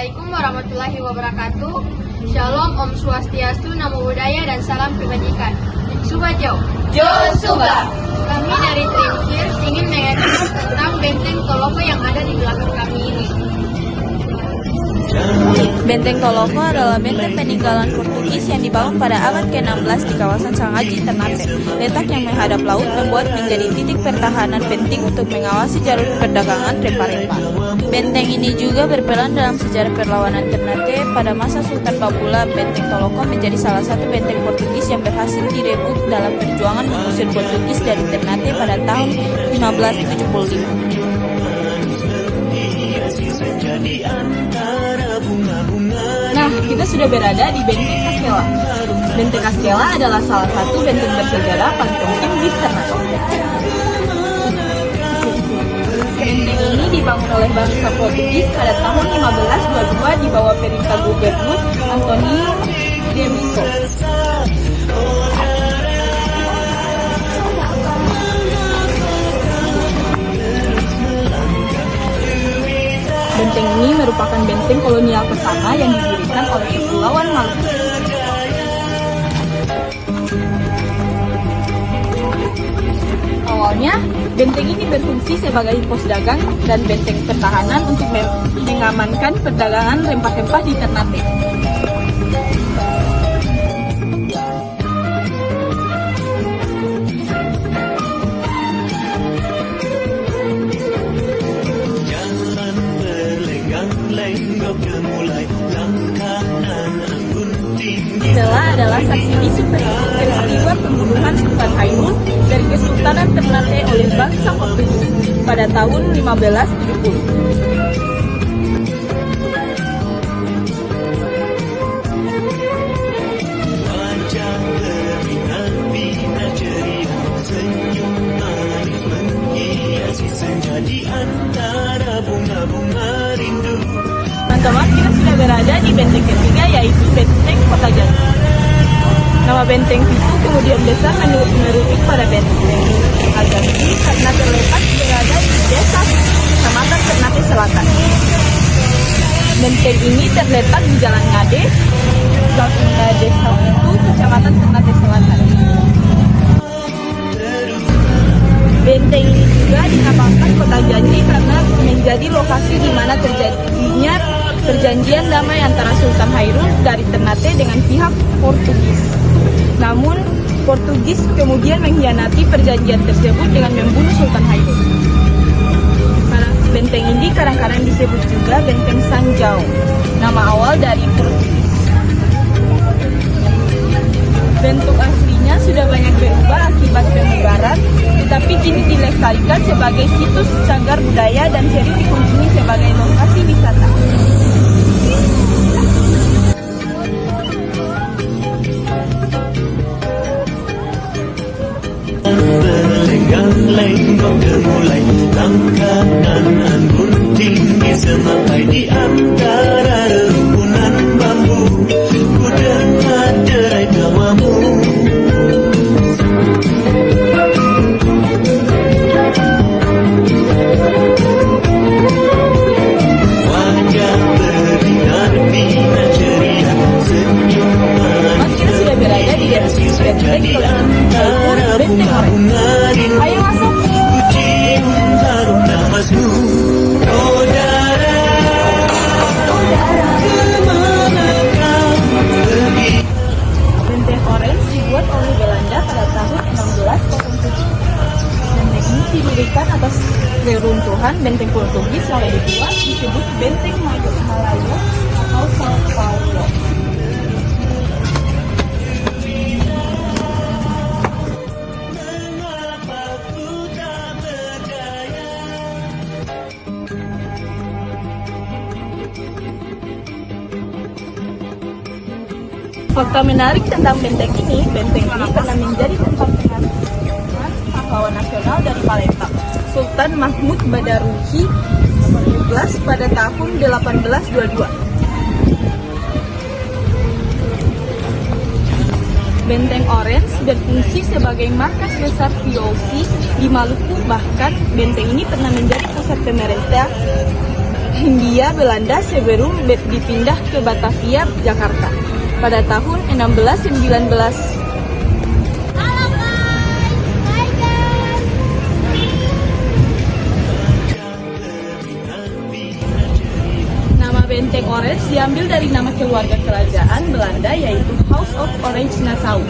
Assalamualaikum warahmatullahi wabarakatuh. Shalom, Om Swastiastu, Namo Buddhaya, dan salam kebajikan. Suba Jo. Jo Suba. Kami dari Trimkir ingin mengenal tentang benteng Toloko yang ada di belakang kami ini. Benteng Toloko adalah benteng peninggalan Portugis yang dibangun pada abad ke-16 di kawasan Sangaji, Ternate. Letak yang menghadap laut membuat menjadi titik pertahanan penting untuk mengawasi jalur perdagangan rempah-rempah. Benteng ini juga berperan dalam sejarah perlawanan Ternate pada masa Sultan Babula. Benteng Toloko menjadi salah satu benteng Portugis yang berhasil direbut dalam perjuangan mengusir Portugis dari Ternate pada tahun 1575. Nah, kita sudah berada di Benteng Castella. Benteng Castella adalah salah satu benteng bersejarah paling penting di Ternate. Benteng ini dibangun oleh bangsa Portugis pada tahun 1522 di bawah perintah Gubernur Antonio de Mito. Benteng ini merupakan benteng kolonial pertama yang didirikan oleh Kepulauan Maluku. Awalnya, benteng ini berfungsi sebagai pos dagang dan benteng pertahanan untuk mengamankan perdagangan rempah-rempah di Ternate. Castella adalah saksi bisu peristiwa pembunuhan Sultan Hairul dari Kesultanan Ternate oleh bangsa Portugis pada tahun 1570. Teman-teman, kita sudah berada di benteng ketiga, yaitu Benteng Kota Janji. Nama benteng itu kemudian besar merujuk pada benteng Janji karena terletak berada di desa Kecamatan Ternate Selatan. Benteng ini terletak di Jalan Ngade, Desa itu Kecamatan Ternate Selatan. Benteng ini juga dinamakan Kota Janji karena menjadi lokasi di mana terjadinya perjanjian damai antara Sultan Hairul dari Ternate dengan pihak Portugis. Namun, Portugis kemudian mengkhianati perjanjian tersebut dengan membunuh Sultan Hairul. Benteng ini kadang-kadang disebut juga Benteng Sanjau, nama awal dari Portugis. Bentuk aslinya sudah banyak berubah akibat pemugaran, tetapi kini dilestarikan sebagai situs cagar budaya dan sering dikunjungi sebagai lokasi wisata. Lenggok gemulai langkah nan gunting disemai di antara rerumpunan bambu. Ku dengar derai tawamu. Wajah berbinar-binar ceria, senyum manis. Kita sudah berada di benteng Benteng Orange. Ayo masuk. Benteng Orange dibuat oleh Belanda pada tahun 1607. Benteng ini didirikan atas reruntuhan benteng Portugis yang lebih tua disebut Benteng Malayo atau Sao Paulo. Fakta menarik tentang benteng ini pernah menjadi tempat pengasingan pahlawan nasional dari Palembang, Sultan Mahmud Badarudji pada tahun 1822. Benteng Orange berfungsi sebagai markas besar VOC di Maluku, bahkan benteng ini pernah menjadi pusat pemerintah Hindia Belanda sebelum dipindah ke Batavia, Jakarta pada tahun 1619. Nama Benteng Orange diambil dari nama keluarga kerajaan Belanda yaitu House of Orange Nassau.